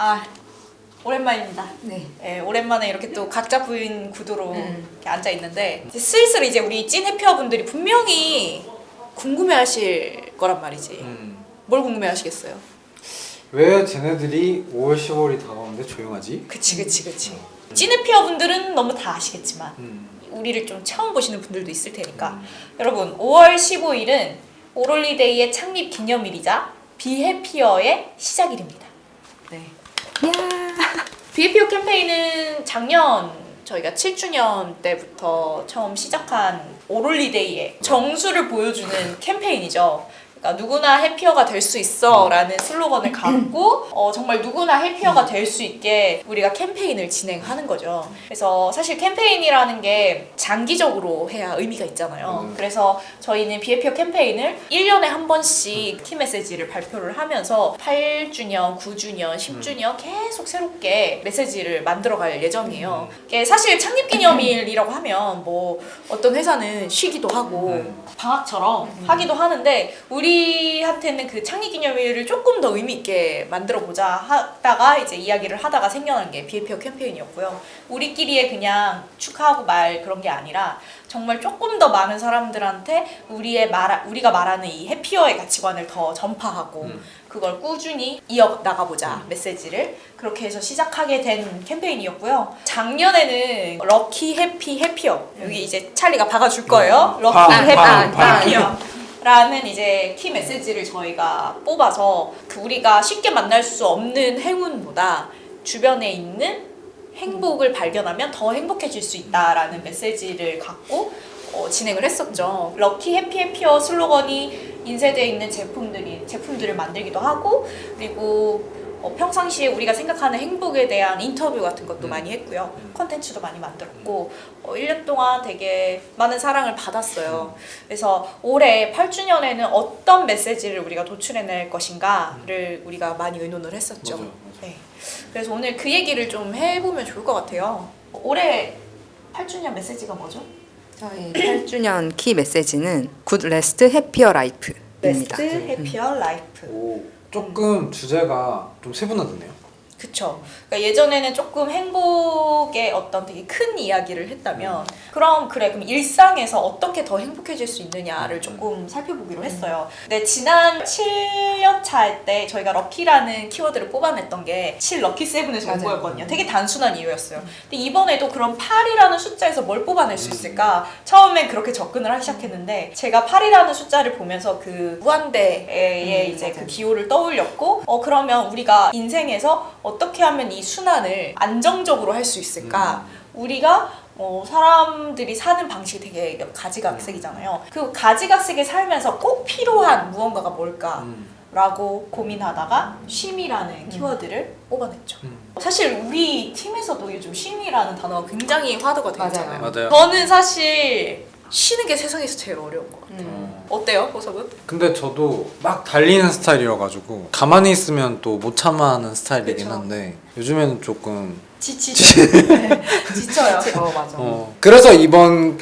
아, 오랜만입니다. 네. 네, 오랜만에 이렇게 또 각자 부인 구도로 이렇게 앉아 있는데 이제 슬슬 이제 우리 찐 해피어분들이 분명히 궁금해하실 거란 말이지. 뭘 궁금해하시겠어요? 왜 쟤네들이 5월 10월이 다가오는데 조용하지? 그치. 찐 해피어분들은 너무 다 아시겠지만 음. 우리를 좀 처음 보시는 분들도 있을 테니까 여러분 5월 15일은 오롤리데이의 창립 기념일이자 비해피어의 시작일입니다. 네. 야. 비해피어 캠페인은 작년 저희가 7주년 때부터 처음 시작한 오롤리데이의 정수를 보여주는 캠페인이죠. 그러니까 누구나 해피어가 될 수 있어 라는 슬로건을 갖고 정말 누구나 해피어가 될 수 있게 우리가 캠페인을 진행하는 거죠. 그래서 사실 캠페인이라는 게 장기적으로 해야 의미가 있잖아요. 그래서 저희는 비해피어 캠페인을 1년에 한 번씩 키 메시지를 발표를 하면서 8주년, 9주년, 10주년 계속 새롭게 메시지를 만들어갈 예정이에요. 이게 사실 창립기념일이라고 하면 뭐 어떤 회사는 쉬기도 하고 방학처럼 하기도 하는데 우리한테는 그 창립기념일을 조금 더 의미 있게 만들어보자 하다가 이제 이야기를 하다가 생겨난 게 비해피어 캠페인이었고요. 우리끼리의 그냥 축하하고 말 그런 게 아니라 정말 조금 더 많은 사람들한테 우리가 말하는 이 해피어의 가치관을 더 전파하고 그걸 꾸준히 이어나가보자 메시지를 그렇게 해서 시작하게 된 캠페인이었고요. 작년에는 럭키 해피 해피어 여기 이제 찰리가 박아줄 거예요. 럭키 해피 해피어 라는 이제 키 메시지를 저희가 뽑아서 우리가 쉽게 만날 수 없는 행운보다 주변에 있는 행복을 발견하면 더 행복해질 수 있다라는 메시지를 갖고 진행을 했었죠. 럭키 해피 해피어 슬로건이 인쇄되어 있는 제품들을 만들기도 하고 그리고 평상시에 우리가 생각하는 행복에 대한 인터뷰 같은 것도 많이 했고요. 컨텐츠도 많이 만들었고 1년 동안 되게 많은 사랑을 받았어요. 그래서 올해 8주년에는 어떤 메시지를 우리가 도출해낼 것인가를 우리가 많이 의논을 했었죠. 맞아요. 네. 그래서 오늘 그 얘기를 좀 해보면 좋을 것 같아요. 올해 8주년 메시지가 뭐죠? 저희 8주년 키 메시지는 Good Rest Happier Life입니다. 베스트 해피어 라이프. 오, 조금 주제가 좀 세분화됐네요. 그쵸. 그러니까 예전에는 조금 행복의 어떤 되게 큰 이야기를 했다면 그럼 일상에서 어떻게 더 행복해질 수 있느냐를 조금 살펴보기로 했어요. 근데 지난 7년 차 할 때 저희가 럭키라는 키워드를 뽑아냈던 게 7 럭키 세븐에서 온 맞아요. 거였거든요. 되게 단순한 이유였어요. 근데 이번에도 그럼 8이라는 숫자에서 뭘 뽑아낼 수 있을까? 처음엔 그렇게 접근을 하기 시작했는데 제가 8이라는 숫자를 보면서 그 무한대의 이제 그 기호를 떠올렸고 그러면 우리가 인생에서 어떻게 하면 이 순환을 안정적으로 할 수 있을까? 우리가 사람들이 사는 방식이 되게 가지각색이잖아요. 그 가지각색에 살면서 꼭 필요한 무언가가 뭘까? 라고 고민하다가 쉼이라는 키워드를 뽑아냈죠. 사실 우리 팀에서도 요즘 쉼이라는 단어가 굉장히 화두가 되어 있잖아요. 맞아요. 저는 사실 쉬는 게 세상에서 제일 어려운 것 같아요. 어때요, 보석은? 근데 저도 막 달리는 스타일이어가지고 가만히 있으면 또 못 참아하는 스타일이긴 그쵸. 한데 요즘에는 조금 지치죠. 네, 지쳐요. 맞아. 그래서 이번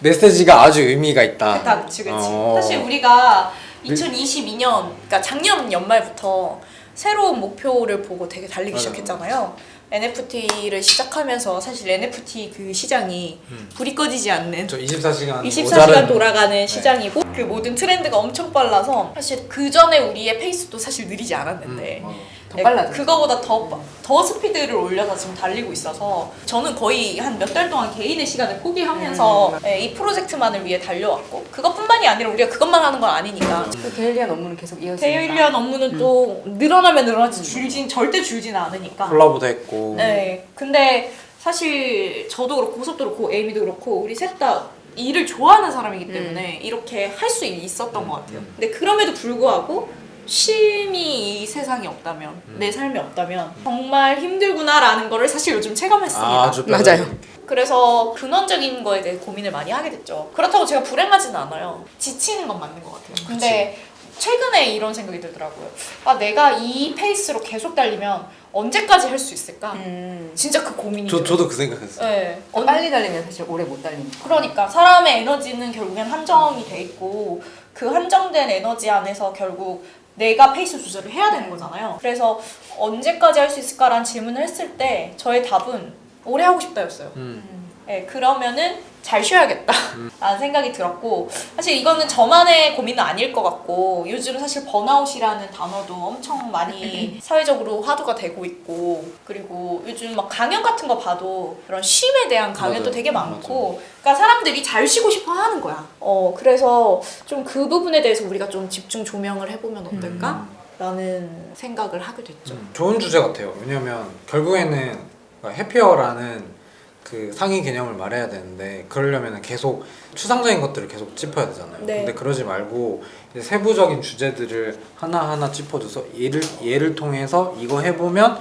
메시지가 아주 의미가 있다. 그치. 사실 우리가 2022년, 그러니까 작년 연말부터 새로운 목표를 보고 되게 달리기 맞아요. 시작했잖아요. NFT를 시작하면서 사실 NFT 그 시장이 불이 꺼지지 않는 저 24시간 24시간 돌아가는 시장이고 그 모든 트렌드가 엄청 빨라서 사실 그 전에 우리의 페이스도 사실 느리지 않았는데 더 빨라졌죠. 그거보다 더 스피드를 올려서 지금 달리고 있어서 저는 거의 한 몇 달 동안 개인의 시간을 포기하면서 이 프로젝트만을 위해 달려왔고 그것뿐만이 아니라 우리가 그것만 하는 건 아니니까 그 데일리한 업무는 계속 이어지니까. 데일리한 업무는 또 늘어나면 늘어나지 절대 줄지는 않으니까 콜라보도 했고. 네. 근데 사실 저도 그렇고 보석도 그렇고 에이미도 그렇고 우리 셋 다 일을 좋아하는 사람이기 때문에 이렇게 할 수 있었던 것 같아요. 근데 그럼에도 불구하고 쉼이 이 세상에 없다면 내 삶에 없다면 정말 힘들구나라는 거를 사실 요즘 체감했습니다. 아주 맞아요. 그래서 근원적인 거에 대해 고민을 많이 하게 됐죠. 그렇다고 제가 불행하지는 않아요. 지치는 건 맞는 것 같아요. 근데 최근에 이런 생각이 들더라고요. 내가 이 페이스로 계속 달리면 언제까지 할 수 있을까? 진짜 그 고민이 들어요. 저도 그 생각했어요. 네. 빨리 달리면 사실 오래 못 달리니까. 그러니까 사람의 에너지는 결국엔 한정이 돼 있고 그 한정된 에너지 안에서 결국 내가 페이스 조절을 해야 되는 거잖아요. 그래서 언제까지 할 수 있을까라는 질문을 했을 때 저의 답은 오래 하고 싶다였어요. 네, 그러면은 잘 쉬어야겠다 라는 생각이 들었고, 사실 이거는 저만의 고민은 아닐 것 같고, 요즘 사실 번아웃이라는 단어도 엄청 많이 사회적으로 화두가 되고 있고, 그리고 요즘 막 강연 같은 거 봐도 그런 쉼에 대한 강연도 맞아요. 되게 많고, 그러니까 사람들이 잘 쉬고 싶어 하는 거야. 그래서 좀 그 부분에 대해서 우리가 좀 집중 조명을 해보면 어떨까? 라는 생각을 하게 됐죠. 좋은 주제 같아요. 왜냐면 결국에는 해피어라는 그 상위 개념을 말해야 되는데, 그러려면 계속 추상적인 것들을 계속 짚어야 되잖아요. 네. 근데 그러지 말고 이제 세부적인 주제들을 하나하나 짚어줘서 얘를 통해서 이거 해보면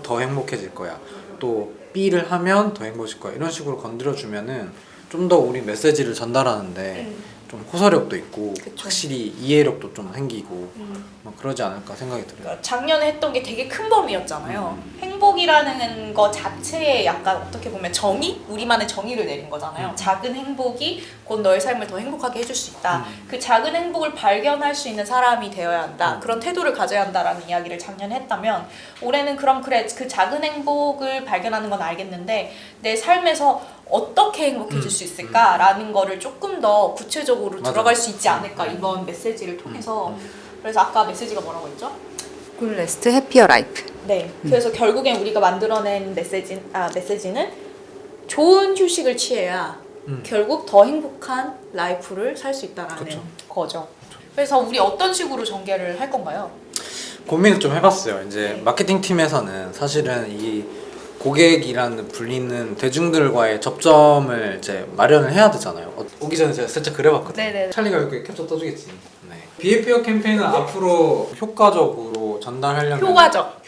더 행복해질 거야. 또 B를 하면 더 행복해질 거야. 이런 식으로 건드려주면은 좀 더 우리 메시지를 전달하는데 좀 호소력도 있고 그쵸. 확실히 이해력도 좀 생기고 막 그러지 않을까 생각이 들어요. 그러니까 작년에 했던 게 되게 큰 범위였잖아요. 행복이라는 거 자체에 약간 어떻게 보면 정의? 우리만의 정의를 내린 거잖아요. 작은 행복이 곧 너의 삶을 더 행복하게 해줄 수 있다. 그 작은 행복을 발견할 수 있는 사람이 되어야 한다. 그런 태도를 가져야 한다라는 이야기를 작년에 했다면, 올해는 그럼 그래, 그 작은 행복을 발견하는 건 알겠는데 내 삶에서 어떻게 행복해질 수 있을까라는 거를 조금 더 구체적으로 맞아요. 들어갈 수 있지 않을까, 이번 메시지를 통해서. 그래서 아까 메시지가 뭐라고 했죠? 굿 레스트 해피어 라이프. 네. 그래서 결국엔 우리가 만들어낸 메시지는 좋은 휴식을 취해야 결국 더 행복한 라이프를 살 수 있다라는 그쵸. 거죠. 그래서 우리 어떤 식으로 전개를 할 건가요? 고민을 좀 해봤어요. 이제 네. 마케팅 팀에서는 사실은 이 고객이라는 불리는 대중들과의 접점을 이제 마련을 해야 되잖아요. 오기 전에 제가 살짝 그려봤거든요. 네네. 찰리가 이렇게 캡처 떠주겠지. 네. 비해피어 캠페인은 앞으로 효과적으로 전달하려면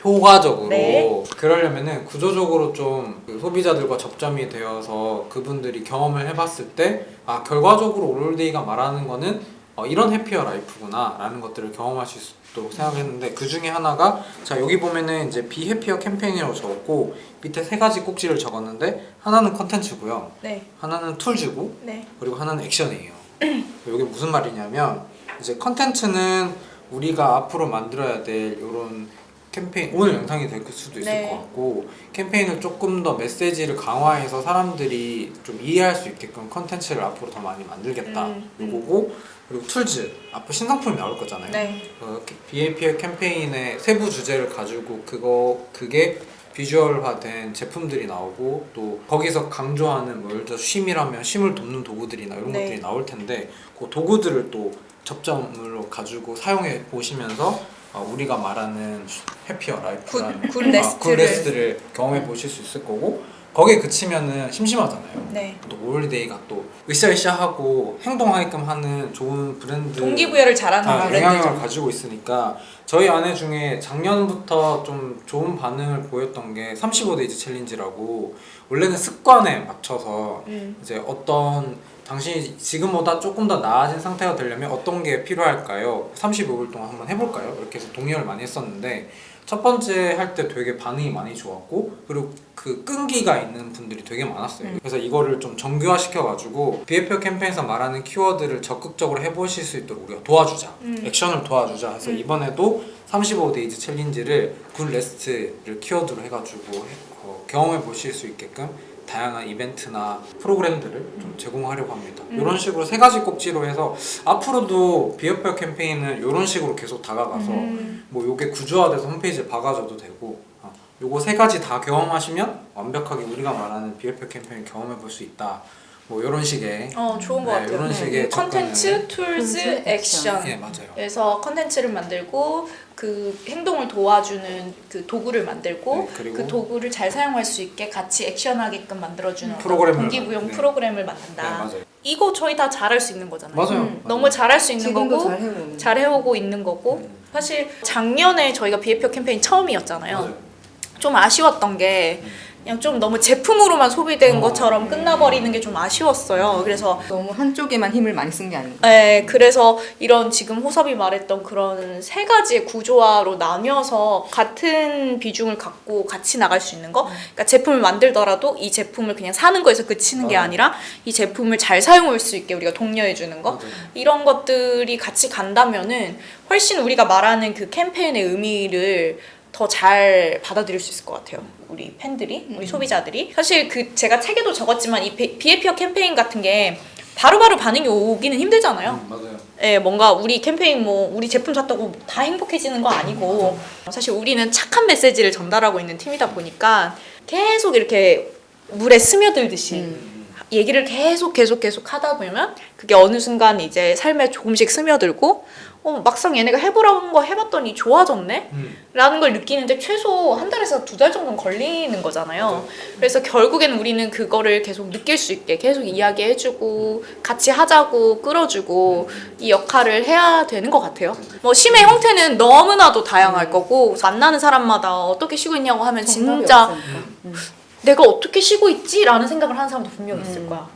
효과적으로 네. 그러려면은 구조적으로 좀그 소비자들과 접점이 되어서 그분들이 경험을 해봤을 때 결과적으로 올올데이가 말하는 거는 이런 해피어 라이프구나 라는 것들을 경험하실 수 있도록 생각했는데, 그 중에 하나가 자 여기 보면은 이제 비해피어 캠페인이라고 적었고 밑에 3가지 꼭지를 적었는데, 하나는 컨텐츠고요, 네. 하나는 툴즈고, 네. 그리고 하나는 액션이에요. 이게 무슨 말이냐면, 이제 컨텐츠는 우리가 앞으로 만들어야 될 이런 캠페인, 오늘 영상이 될 수도 있을 네. 것 같고, 캠페인을 조금 더 메시지를 강화해서 사람들이 좀 이해할 수 있게끔 컨텐츠를 앞으로 더 많이 만들겠다, 요거고, 그리고 툴즈, 앞으로 신상품이 나올 거잖아요. 네. BAPL 캠페인의 세부 주제를 가지고 그게 비주얼화된 제품들이 나오고, 또 거기서 강조하는 뭐 예를 들어 쉼이라면 쉼을 돕는 도구들이나 이런 네. 것들이 나올 텐데, 그 도구들을 또 접점으로 가지고 사용해 보시면서 우리가 말하는 해피어 라이프라는 굿 레스트를. 굿 레스트를 경험해 보실 수 있을 거고, 거기에 그치면은 심심하잖아요. 네. 또 올리데이가 또 으쌰으쌰하고 행동하게끔 하는 좋은 브랜드, 동기부여를 잘하는 영향력을 브랜드죠. 가지고 있으니까, 저희 아내 중에 작년부터 좀 좋은 반응을 보였던 게 35데이즈 챌린지라고, 원래는 습관에 맞춰서 이제 어떤 당신이 지금보다 조금 더 나아진 상태가 되려면 어떤 게 필요할까요? 35일 동안 한번 해볼까요? 이렇게 해서 동의를 많이 했었는데, 첫 번째 할 때 되게 반응이 많이 좋았고, 그리고 그 끈기가 있는 분들이 되게 많았어요. 그래서 이거를 좀 정교화 시켜가지고 BAPL 캠페인에서 말하는 키워드를 적극적으로 해보실 수 있도록 우리가 도와주자, 액션을 도와주자 해서 이번에도 35데이즈 챌린지를 굿 레스트를 키워드로 해가지고 경험해 보실 수 있게끔 다양한 이벤트나 프로그램들을 좀 제공하려고 합니다. 이런 식으로 3가지 꼭지로 해서 앞으로도 비어펠 캠페인은 이런 식으로 계속 다가가서 뭐 요게 구조화돼서 홈페이지에 박아줘도 되고, 요거 3가지 다 경험하시면 완벽하게 우리가 말하는 비어펠 캠페인을 경험해 볼 수 있다. 뭐 이런 식의 좋은 것 같아요. 이런 식의 컨텐츠, 툴즈, 액션. 예, 맞아요. 그래서 컨텐츠를 만들고 그 행동을 도와주는 그 도구를 만들고, 네, 그리고 그 도구를 잘 사용할 수 있게 같이 액션하게끔 만들어주는 프로그램을 동기부여 네. 프로그램을 만든다. 네, 맞아요. 이거 저희 다 잘할 수 있는 거잖아요. 맞아요. 너무 잘할 수 있는 지금도 거고 잘 해오고 있는 거고. 사실 작년에 저희가 비해표 캠페인 처음이었잖아요. 맞아요. 좀 아쉬웠던 게 그냥 좀 너무 제품으로만 소비된 것처럼 끝나버리는 게 좀 아쉬웠어요. 그래서 너무 한쪽에만 힘을 많이 쓴 게 아닌가. 네, 그래서 이런 지금 호섭이 말했던 그런 세 가지의 구조화로 나뉘어서 같은 비중을 갖고 같이 나갈 수 있는 거. 그러니까 제품을 만들더라도 이 제품을 그냥 사는 거에서 그치는 게 아니라 이 제품을 잘 사용할 수 있게 우리가 독려해 주는 거. 이런 것들이 같이 간다면은 훨씬 우리가 말하는 그 캠페인의 의미를 더 잘 받아들일 수 있을 것 같아요. 우리 팬들이, 우리 소비자들이. 사실 그 제가 책에도 적었지만 이 비해피어 캠페인 같은 게 바로바로 반응이 오기는 힘들잖아요. 맞아요. 예, 뭔가 우리 캠페인 뭐 우리 제품 샀다고 다 행복해지는 거 아니고 사실 우리는 착한 메시지를 전달하고 있는 팀이다 보니까 계속 이렇게 물에 스며들듯이 얘기를 계속 하다 보면 그게 어느 순간 이제 삶에 조금씩 스며들고 막상 얘네가 해보라는 거 해봤더니 좋아졌네? 라는 걸 느끼는데 최소 한 달에서 2달 정도는 걸리는 거잖아요. 그래서 결국에는 우리는 그거를 계속 느낄 수 있게 계속 이야기해주고 같이 하자고 끌어주고 이 역할을 해야 되는 것 같아요. 뭐 심의 형태는 너무나도 다양할 거고 만나는 사람마다 어떻게 쉬고 있냐고 하면 진짜 내가 어떻게 쉬고 있지? 라는 생각을 하는 사람도 분명히 있을 거야.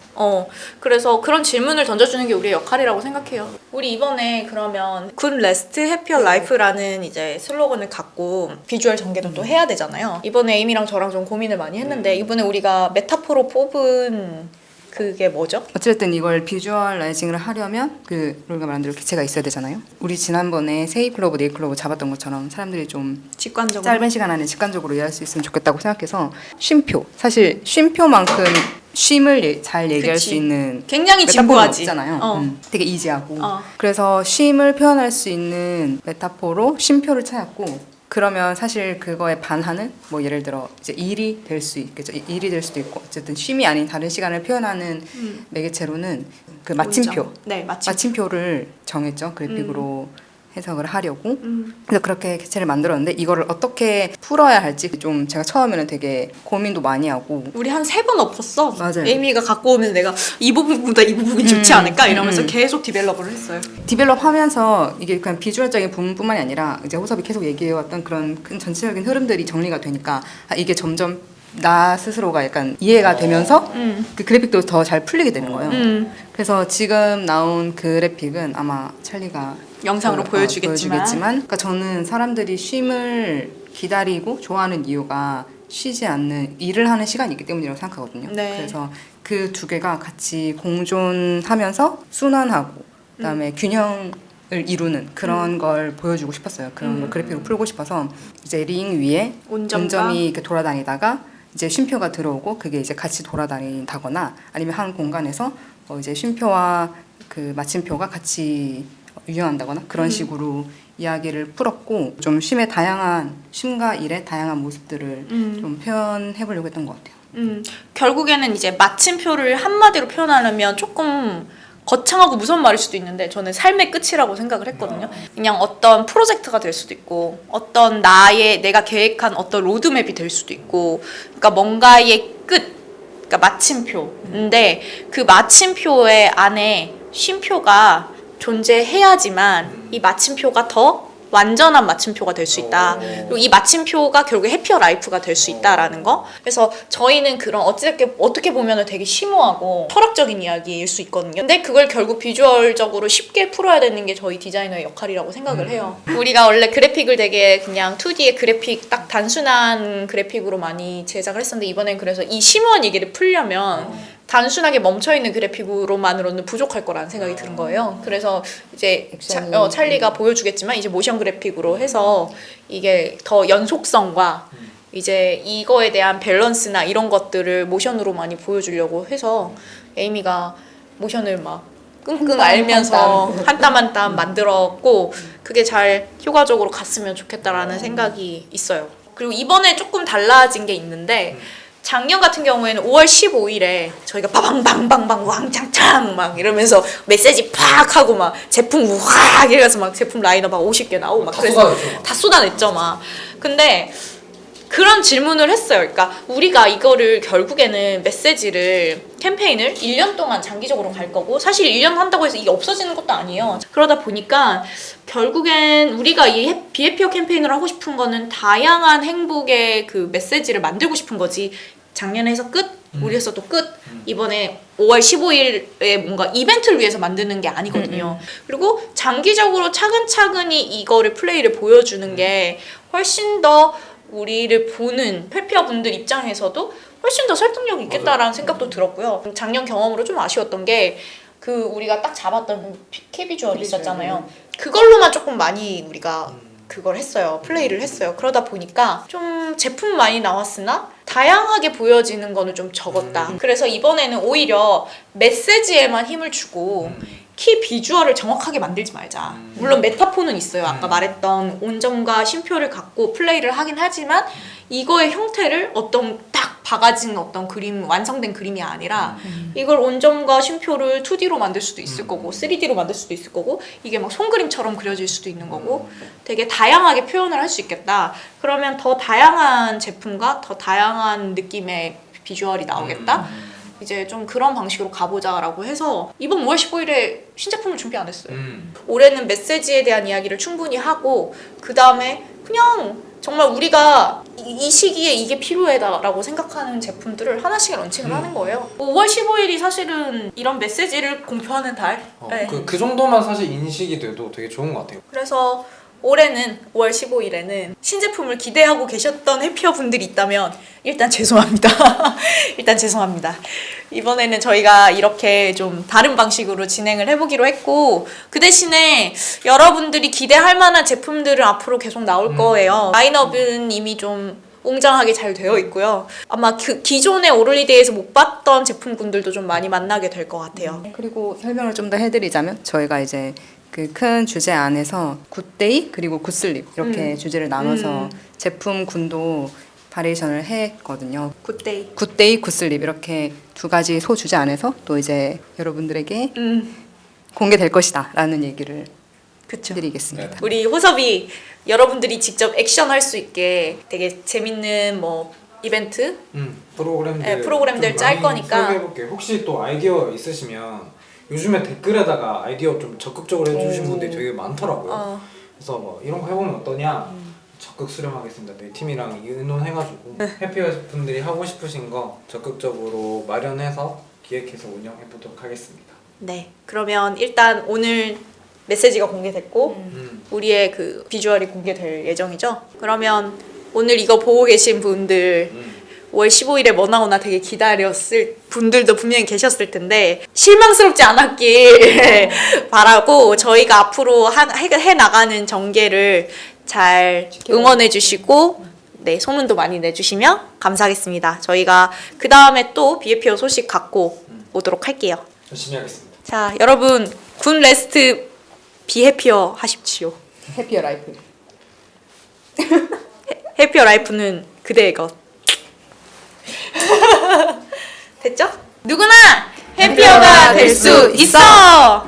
그래서 그런 질문을 던져주는 게 우리의 역할이라고 생각해요. 우리 이번에 그러면 Good Rest, Happier Life라는 이제 슬로건을 갖고 비주얼 전개도 또 해야 되잖아요. 이번에 에이미랑 저랑 좀 고민을 많이 했는데 이번에 우리가 메타포로 뽑은 그게 뭐죠? 어쨌든 이걸 비주얼라이징을 하려면 우리가 말한 대로 기체가 있어야 되잖아요. 우리 지난번에 세이클로버, 네이클로버 잡았던 것처럼 사람들이 좀 직관적으로 짧은 시간 안에 직관적으로 이해할 수 있으면 좋겠다고 생각해서 쉼표. 사실 쉼표만큼 쉼을 잘 얘기할 그치. 수 있는 굉장히 메타포는 진부하지. 없잖아요. 되게 이지하고. 그래서 쉼을 표현할 수 있는 메타포로 쉼표를 찾았고 그러면 사실 그거에 반하는 뭐 예를 들어 이제 일이 될 수 있겠죠. 일이 될 수도 있고 어쨌든 쉼이 아닌 다른 시간을 표현하는 매개체로는 그 마침표. 네, 마침표를 정했죠. 그래픽으로 해석을 하려고. 그래서 그렇게 개체를 만들었는데 이거를 어떻게 풀어야 할지 좀 제가 처음에는 되게 고민도 많이 하고 우리 한 3번 엎었어. 맞아요. 에이미가 갖고 오면 내가 이 부분보다 이 부분이 좋지 않을까 이러면서 계속 디벨롭을 했어요. 디벨롭하면서 이게 그냥 비주얼적인 부분뿐만이 아니라 이제 호섭이 계속 얘기해왔던 그런 큰 전체적인 흐름들이 정리가 되니까 이게 점점 나 스스로가 약간 이해가 되면서 그 그래픽도 더 잘 풀리게 되는 거예요. 그래서 지금 나온 그래픽은 아마 찰리가 영상으로 보여주겠지만 그러니까 저는 사람들이 쉼을 기다리고 좋아하는 이유가 쉬지 않는 일을 하는 시간이 있기 때문이라고 생각하거든요. 네. 그래서 그 두 개가 같이 공존하면서 순환하고 그다음에 균형을 이루는 그런 걸 보여주고 싶었어요. 그런 걸 그래픽으로 풀고 싶어서 이제 링 위에 온점이 이렇게 돌아다니다가 이제 쉼표가 들어오고 그게 이제 같이 돌아다닌다거나 아니면 한 공간에서 이제 쉼표와 그 마침표가 같이 유연한다거나 그런 식으로 이야기를 풀었고 좀 쉼과 일의 다양한 모습들을 좀 표현해 보려고 했던 것 같아요. 결국에는 이제 마침표를 한마디로 표현하려면 조금 거창하고 무서운 말일 수도 있는데 저는 삶의 끝이라고 생각을 했거든요. 그냥 어떤 프로젝트가 될 수도 있고 어떤 내가 계획한 어떤 로드맵이 될 수도 있고 그러니까 뭔가의 끝, 그러니까 마침표인데 그 마침표의 안에 쉼표가 존재해야지만 이 마침표가 더 완전한 마침표가 될 수 있다. 그리고 이 마침표가 결국에 해피어 라이프가 될 수 있다라는 거. 그래서 저희는 그런 어떻게 보면 되게 심오하고 철학적인 이야기일 수 있거든요. 근데 그걸 결국 비주얼적으로 쉽게 풀어야 되는 게 저희 디자이너의 역할이라고 생각을 해요. 우리가 원래 그래픽을 되게 그냥 2D의 그래픽 딱 단순한 그래픽으로 많이 제작을 했었는데 이번엔 그래서 이 심오한 얘기를 풀려면 단순하게 멈춰있는 그래픽으로만으로는 부족할 거라는 생각이 드는 거예요. 그래서 이제 찰리가 보여주겠지만 이제 모션 그래픽으로 해서 이게 더 연속성과 이제 이거에 대한 밸런스나 이런 것들을 모션으로 많이 보여주려고 해서 에이미가 모션을 막 끙끙 앓면서 한 땀 한 땀 만들었고 그게 잘 효과적으로 갔으면 좋겠다라는 생각이 있어요. 그리고 이번에 조금 달라진 게 있는데 작년 같은 경우에는 5월 15일에 저희가 바방방방방 왕창창 막 이러면서 메시지 팍 하고 막 제품 확 이래서 막 제품 라인업 막 50개 나오고 막 그래서 다 쏟아냈죠 막. 근데 그런 질문을 했어요. 그러니까 우리가 이거를 결국에는 메시지를 캠페인을 1년 동안 장기적으로 갈 거고 사실 1년 한다고 해서 이게 없어지는 것도 아니에요. 그러다 보니까 결국엔 우리가 이 비해피어 캠페인을 하고 싶은 거는 다양한 행복의 그 메시지를 만들고 싶은 거지. 작년에 해서 끝, 우리 해서 또 끝. 이번에 5월 15일에 뭔가 이벤트를 위해서 만드는 게 아니거든요. 그리고 장기적으로 차근차근히 이거를 플레이를 보여주는 게 훨씬 더 우리를 보는 페피어 분들 입장에서도 훨씬 더 설득력이 있겠다라는 생각도 들었고요. 작년 경험으로 좀 아쉬웠던 게 그 우리가 딱 잡았던 K비주얼이 있었잖아요. 그걸로만 조금 많이 우리가 그걸 했어요. 플레이를 했어요. 그러다 보니까 좀 제품 많이 나왔으나 다양하게 보여지는 거는 좀 적었다. 그래서 이번에는 오히려 메시지에만 힘을 주고 키 비주얼을 정확하게 만들지 말자. 물론 메타포는 있어요. 아까 말했던 온점과 쉼표를 갖고 플레이를 하긴 하지만 이거의 형태를 어떤 딱 박아진 어떤 그림, 완성된 그림이 아니라 이걸 온점과 쉼표를 2D로 만들 수도 있을 거고 3D로 만들 수도 있을 거고 이게 막 손그림처럼 그려질 수도 있는 거고 되게 다양하게 표현을 할 수 있겠다. 그러면 더 다양한 제품과 더 다양한 느낌의 비주얼이 나오겠다. 이제 좀 그런 방식으로 가보자라고 해서 이번 5월 15일에 신제품을 준비 안 했어요. 올해는 메시지에 대한 이야기를 충분히 하고 그 다음에 그냥 정말 우리가 이 시기에 이게 필요해라고 생각하는 제품들을 하나씩 런칭을 하는 거예요. 5월 15일이 사실은 이런 메시지를 공표하는 달. 네. 그 정도만 사실 인식이 돼도 되게 좋은 것 같아요. 그래서 올해는 5월 15일에는 신제품을 기대하고 계셨던 해피어 분들이 있다면 일단 죄송합니다. 일단 죄송합니다. 이번에는 저희가 이렇게 좀 다른 방식으로 진행을 해보기로 했고 그 대신에 여러분들이 기대할 만한 제품들은 앞으로 계속 나올 거예요. 라인업은 이미 좀 웅장하게 잘 되어 있고요. 아마 그 기존의 오를리데이에서 못 봤던 제품군들도 좀 많이 만나게 될 것 같아요. 그리고 설명을 좀 더 해드리자면 저희가 이제 그 큰 주제 안에서 굿데이 그리고 굿슬립 이렇게 주제를 나눠서 제품군도 바리에이션을 했거든요. 굿데이. 굿데이, 굿슬립 이렇게 두 가지 소주제 안에서 또 이제 여러분들에게 공개될 것이다 라는 얘기를 그쵸. 드리겠습니다. 네. 우리 호섭이 여러분들이 직접 액션할 수 있게 되게 재밌는 뭐 이벤트 프로그램들, 네, 프로그램들 좀 짤 많이 거니까. 소개해볼게요. 혹시 또 아이디어 있으시면 요즘에 댓글에다가 아이디어 좀 적극적으로 해주신 분들이 되게 많더라고요. 그래서 뭐 이런 거 해보면 어떠냐 적극 수렴하겠습니다. 저희 팀이랑 의논해가지고 해피어 분들이 하고 싶으신 거 적극적으로 마련해서 기획해서 운영해보도록 하겠습니다. 네, 그러면 일단 오늘 메시지가 공개됐고 우리의 그 비주얼이 공개될 예정이죠. 그러면 오늘 이거 보고 계신 분들 5월 15일에 뭐 나오나 되게 기다렸을 분들도 분명히 계셨을 텐데 실망스럽지 않았길 바라고 저희가 앞으로 해나가는 전개를 잘 응원해 주시고 네, 소문도 많이 내주시면 감사하겠습니다. 저희가 그 다음에 또 비해피어 소식 갖고 오도록 할게요. 열심히 하겠습니다. 자, 여러분 굿 레스트 비해피어 하십시오. 해피어 라이프. 해피어 라이프는 그대의 것. 됐죠? 누구나 해피어가 될 수 있어.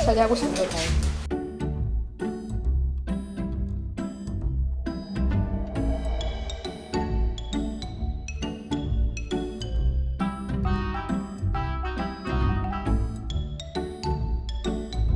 자기 하고 싶은 거 다 해.